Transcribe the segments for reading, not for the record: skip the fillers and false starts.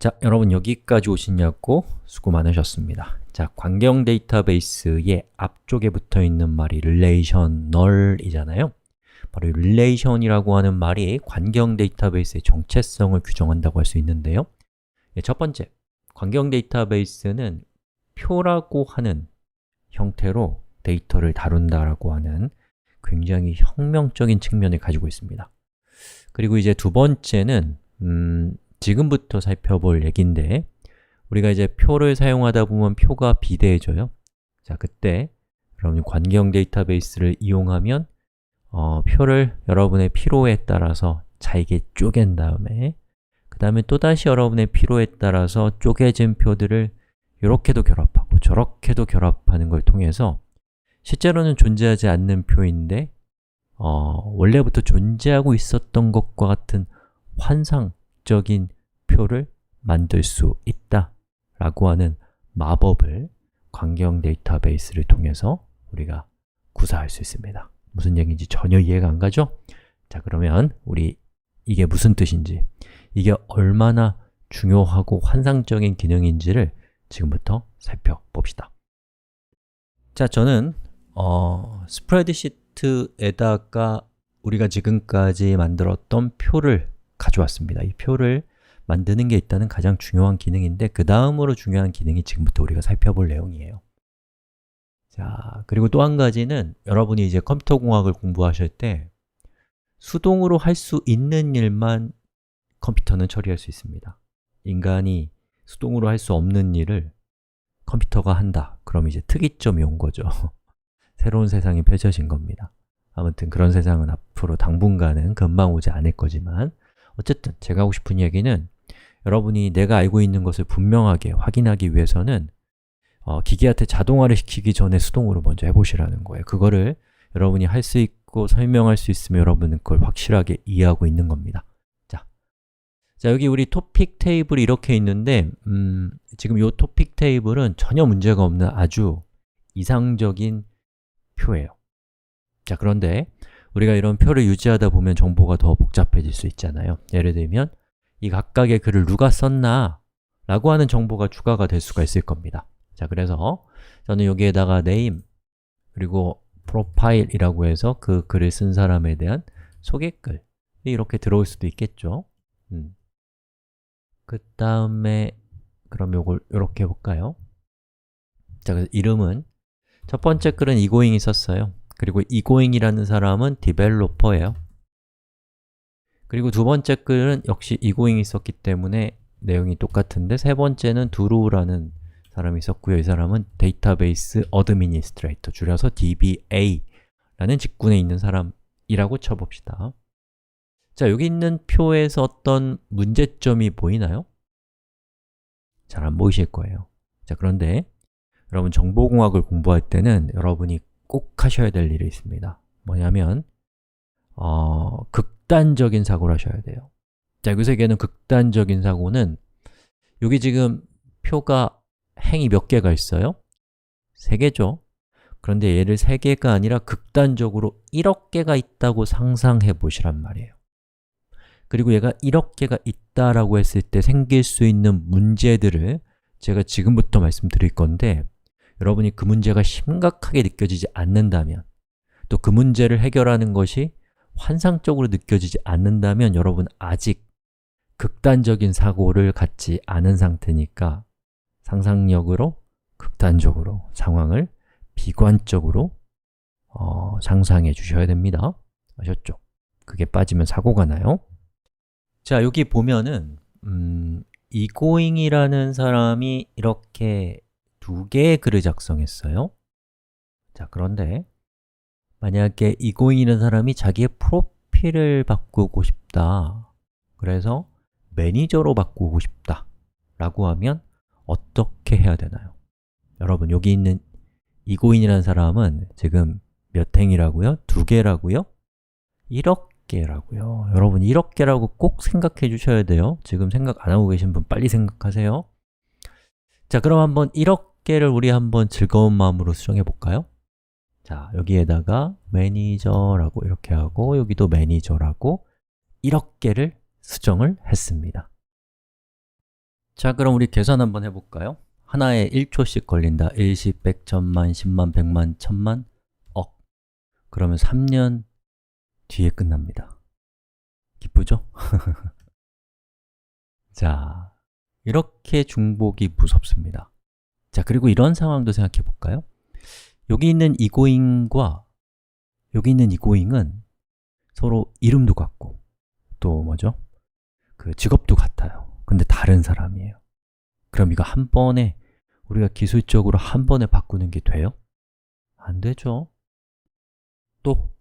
자, 여러분 여기까지 오시냐고 수고 많으셨습니다. 자, 관계형 데이터베이스의 앞쪽에 붙어있는 말이 relational이잖아요. 바로 이 relation이라고 하는 말이 관계형 데이터베이스의 정체성을 규정한다고 할 수 있는데요. 첫 번째, 관계형 데이터베이스는 표라고 하는 형태로 데이터를 다룬다라고 하는 굉장히 혁명적인 측면을 가지고 있습니다. 그리고 이제 두 번째는 지금부터 살펴볼 얘기인데 우리가 이제 표를 사용하다 보면 표가 비대해져요. 자, 그때 여러분이 관계형 데이터베이스를 이용하면 표를 여러분의 필요에 따라서 잘게 쪼갠 다음에 그 다음에 또다시 여러분의 필요에 따라서 쪼개진 표들을 이렇게도 결합하고 저렇게도 결합하는 걸 통해서 실제로는 존재하지 않는 표인데 원래부터 존재하고 있었던 것과 같은 환상적인 표를 만들 수 있다 라고 하는 마법을 관계형 데이터베이스를 통해서 우리가 구사할 수 있습니다. 무슨 얘기인지 전혀 이해가 안 가죠? 자, 그러면 우리 이게 무슨 뜻인지, 이게 얼마나 중요하고 환상적인 기능인지를 지금부터 살펴봅시다. 자, 저는 스프레드시트에다가 우리가 지금까지 만들었던 표를 가져왔습니다. 이 표를 만드는 게 일단은 가장 중요한 기능인데 그 다음으로 중요한 기능이 지금부터 우리가 살펴볼 내용이에요. 자, 그리고 또 한 가지는 여러분이 이제 컴퓨터 공학을 공부하실 때 수동으로 할 수 있는 일만 컴퓨터는 처리할 수 있습니다. 인간이 수동으로 할 수 없는 일을 컴퓨터가 한다. 그럼 이제 특이점이 온 거죠. 새로운 세상이 펼쳐진 겁니다. 아무튼 그런 세상은 앞으로 당분간은 금방 오지 않을 거지만 어쨌든 제가 하고 싶은 얘기는 여러분이 내가 알고 있는 것을 분명하게 확인하기 위해서는 기계한테 자동화를 시키기 전에 수동으로 먼저 해보시라는 거예요. 그거를 여러분이 할 수 있고 설명할 수 있으면 여러분은 그걸 확실하게 이해하고 있는 겁니다. 자, 여기 우리 토픽 테이블이 이렇게 있는데 지금 이 토픽 테이블은 전혀 문제가 없는 아주 이상적인 표예요. 자, 그런데 우리가 이런 표를 유지하다 보면 정보가 더 복잡해질 수 있잖아요. 예를 들면 이 각각의 글을 누가 썼나 라고 하는 정보가 추가가 될 수가 있을 겁니다. 자, 그래서 저는 여기에다가 name 그리고 profile이라고 해서 그 글을 쓴 사람에 대한 소개글이 이렇게 들어올 수도 있겠죠. 그 다음에 그럼 요걸 이렇게 해볼까요? 자, 그래서 이름은 첫 번째 글은 이고잉이 썼어요. 그리고 이고잉이라는 사람은 디벨로퍼예요. 그리고 두 번째 글은 역시 이고잉이 썼기 때문에 내용이 똑같은데 세 번째는 두루라는 사람이 썼고요. 이 사람은 데이터베이스 어드미니스트레이터, 줄여서 DBA라는 직군에 있는 사람이라고 쳐봅시다. 자, 여기 있는 표에서 어떤 문제점이 보이나요? 잘 안 보이실 거예요. 자, 그런데 여러분 정보공학을 공부할 때는 여러분이 꼭 하셔야 될 일이 있습니다. 뭐냐면 극단적인 사고를 하셔야 돼요. 자, 여기서 얘기하는 극단적인 사고는 여기 지금 표가 행이 몇 개가 있어요? 3개죠? 그런데 얘를 3개가 아니라 극단적으로 1억 개가 있다고 상상해 보시란 말이에요. 그리고 얘가 1억 개가 있다라고 했을 때 생길 수 있는 문제들을 제가 지금부터 말씀드릴 건데 여러분이 그 문제가 심각하게 느껴지지 않는다면 또 그 문제를 해결하는 것이 환상적으로 느껴지지 않는다면 여러분 아직 극단적인 사고를 갖지 않은 상태니까 상상력으로 극단적으로 상황을 비관적으로 상상해 주셔야 됩니다. 아셨죠? 그게 빠지면 사고가 나요. 자, 여기 보면은 이고잉이라는 사람이 이렇게 2개의 글을 작성했어요. 자, 그런데 만약에 이고잉이라는 사람이 자기의 프로필을 바꾸고 싶다, 그래서 매니저로 바꾸고 싶다 라고 하면 어떻게 해야 되나요? 여러분, 여기 있는 이고잉이라는 사람은 지금 몇 행이라고요? 2개라고요? 1억 개라고요. 여러분 1억 개라고 꼭 생각해 주셔야 돼요. 지금 생각 안 하고 계신 분 빨리 생각하세요. 자, 그럼 한번 1억 개를 우리 한번 즐거운 마음으로 수정해 볼까요? 자, 여기에다가 매니저라고 이렇게 하고 여기도 매니저라고 1억 개를 수정을 했습니다. 자, 그럼 우리 계산 한번 해볼까요? 하나에 1초씩 걸린다. 1, 10, 100, 1000만, 10만, 100만, 1000만, 억. 그러면 3년 뒤에 끝납니다. 기쁘죠? 자, 이렇게 중복이 무섭습니다. 자, 그리고 이런 상황도 생각해 볼까요? 여기 있는 이고잉과 여기 있는 이고잉은 서로 이름도 같고 또 뭐죠? 그 직업도 같아요. 근데 다른 사람이에요. 그럼 이거 한 번에 우리가 기술적으로 한 번에 바꾸는 게 돼요? 안 되죠. 또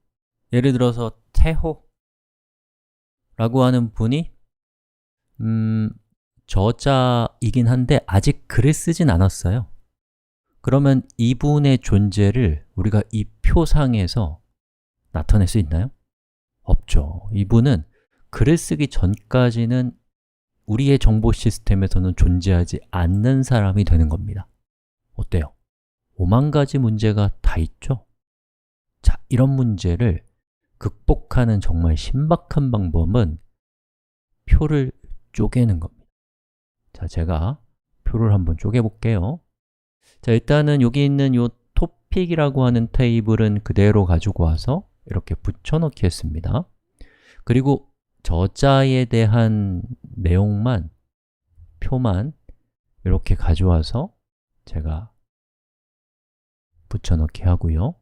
예를 들어서 태호라고 하는 분이 저자이긴 한데 아직 글을 쓰진 않았어요. 그러면 이분의 존재를 우리가 이 표상에서 나타낼 수 있나요? 없죠. 이분은 글을 쓰기 전까지는 우리의 정보 시스템에서는 존재하지 않는 사람이 되는 겁니다. 어때요? 5만 가지 문제가 다 있죠? 자, 이런 문제를 극복하는 정말 신박한 방법은 표를 쪼개는 겁니다. 자, 제가 표를 한번 쪼개볼게요. 자, 일단은 여기 있는 이 토픽이라고 하는 테이블은 그대로 가지고 와서 이렇게 붙여넣기 했습니다. 그리고 저자에 대한 내용만, 표만 이렇게 가져와서 제가 붙여넣기 하고요.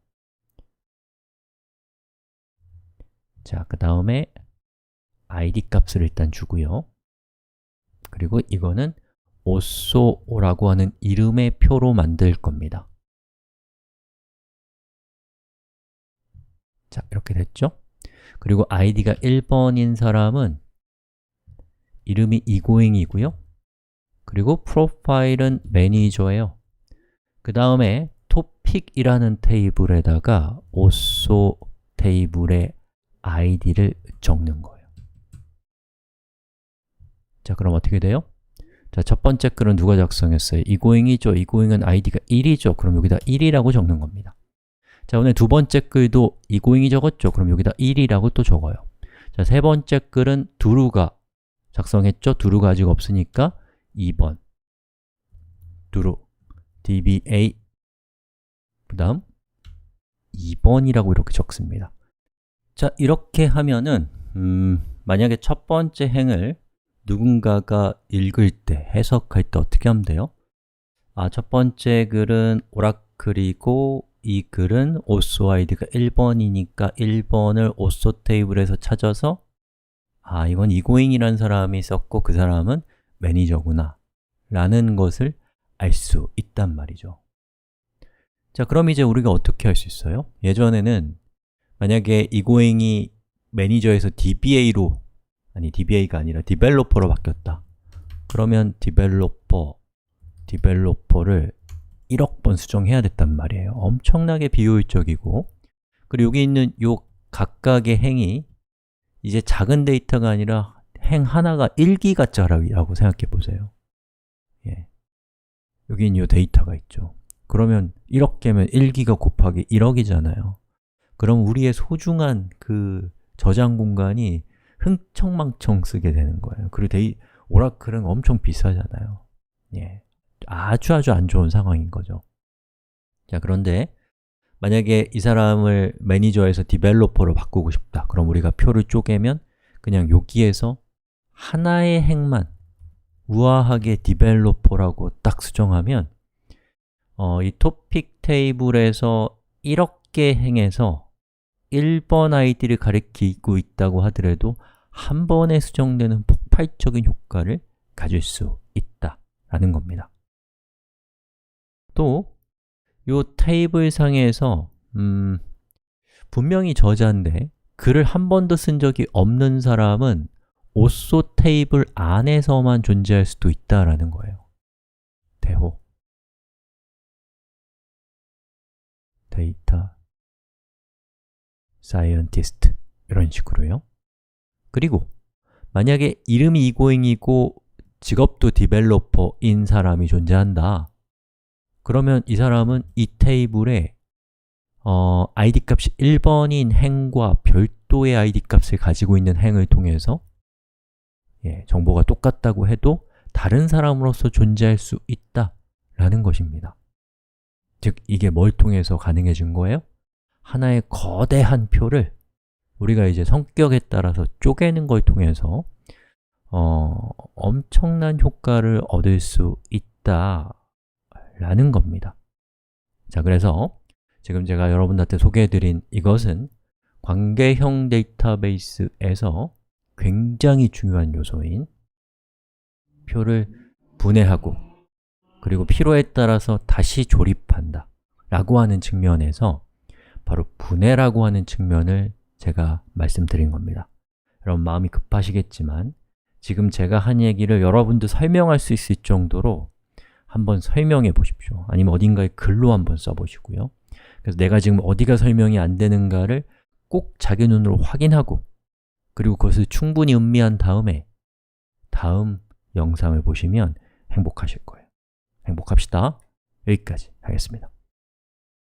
자, 그 다음에 id 값을 일단 주고요. 그리고 이거는 오쏘라고 하는 이름의 표로 만들 겁니다. 자, 이렇게 됐죠? 그리고 id가 1번인 사람은 이름이 이고잉이고요. 그리고 프로파일은 매니저예요. 그 다음에 토픽이라는 테이블에다가 오쏘 테이블의 id를 적는 거예요. 자, 그럼 어떻게 돼요? 자, 첫 번째 글은 누가 작성했어요? 이고잉이죠. 이고잉은 id가 1이죠. 그럼 여기다 1이라고 적는 겁니다. 자, 오늘 두 번째 글도 이고잉이 적었죠. 그럼 여기다 1이라고 또 적어요. 자, 세 번째 글은 두루가 작성했죠. 두루가 아직 없으니까 2번 두루 dba 그 다음 2번이라고 이렇게 적습니다. 자, 이렇게 하면은 만약에 첫 번째 행을 누군가가 읽을 때, 해석할 때 어떻게 하면 돼요? 첫 번째 글은 오라클이고 이 글은 오쏘 id가 1번이니까 1번을 오쏘 테이블에서 찾아서 이건 이고잉이라는 사람이 썼고 그 사람은 매니저구나 라는 것을 알 수 있단 말이죠. 자, 그럼 이제 우리가 어떻게 할 수 있어요? 예전에는 만약에 이고잉이 매니저에서 DBA로 DBA가 아니라 디벨로퍼로 바뀌었다. 그러면 디벨로퍼를 1억 번 수정해야 됐단 말이에요. 엄청나게 비효율적이고 그리고 여기 있는 요 각각의 행이 이제 작은 데이터가 아니라 행 하나가 1기가짜리라고 생각해 보세요. 예. 여기 있는 요 데이터가 있죠. 그러면 1억 개면 1기가 곱하기 1억이잖아요. 그럼 우리의 소중한 그 저장 공간이 흥청망청 쓰게 되는 거예요. 그리고 오라클은 엄청 비싸잖아요. 예. 아주 안 좋은 상황인 거죠. 자, 그런데 만약에 이 사람을 매니저에서 디벨로퍼로 바꾸고 싶다. 그럼 우리가 표를 쪼개면 그냥 여기에서 하나의 행만 우아하게 디벨로퍼라고 딱 수정하면 이 토픽 테이블에서 1억 개 행에서 1번 id를 가리키고 있다고 하더라도 한 번에 수정되는 폭발적인 효과를 가질 수 있다라는 겁니다. 또 이 테이블 상에서 분명히 저자인데 글을 한 번도 쓴 적이 없는 사람은 오쏘 테이블 안에서만 존재할 수도 있다라는 거예요. 대호 데이터 사이언티스트 이런 식으로요. 그리고 만약에 이름이 이고잉이고 직업도 디벨로퍼인 사람이 존재한다. 그러면 이 사람은 이 테이블에 id 값이 1번인 행과 별도의 id 값을 가지고 있는 행을 통해서 정보가 똑같다고 해도 다른 사람으로서 존재할 수 있다 라는 것입니다. 즉, 이게 뭘 통해서 가능해진 거예요? 하나의 거대한 표를 우리가 이제 성격에 따라서 쪼개는 걸 통해서 엄청난 효과를 얻을 수 있다 라는 겁니다. 자, 그래서 지금 제가 여러분들한테 소개해드린 이것은 관계형 데이터베이스에서 굉장히 중요한 요소인 표를 분해하고 그리고 필요에 따라서 다시 조립한다 라고 하는 측면에서 바로 분해라고 하는 측면을 제가 말씀드린 겁니다. 여러분 마음이 급하시겠지만 지금 제가 한 얘기를 여러분도 설명할 수 있을 정도로 한번 설명해 보십시오. 아니면 어딘가에 글로 한번 써보시고요. 그래서 내가 지금 어디가 설명이 안 되는가를 꼭 자기 눈으로 확인하고 그리고 그것을 충분히 음미한 다음에 다음 영상을 보시면 행복하실 거예요. 행복합시다. 여기까지 하겠습니다.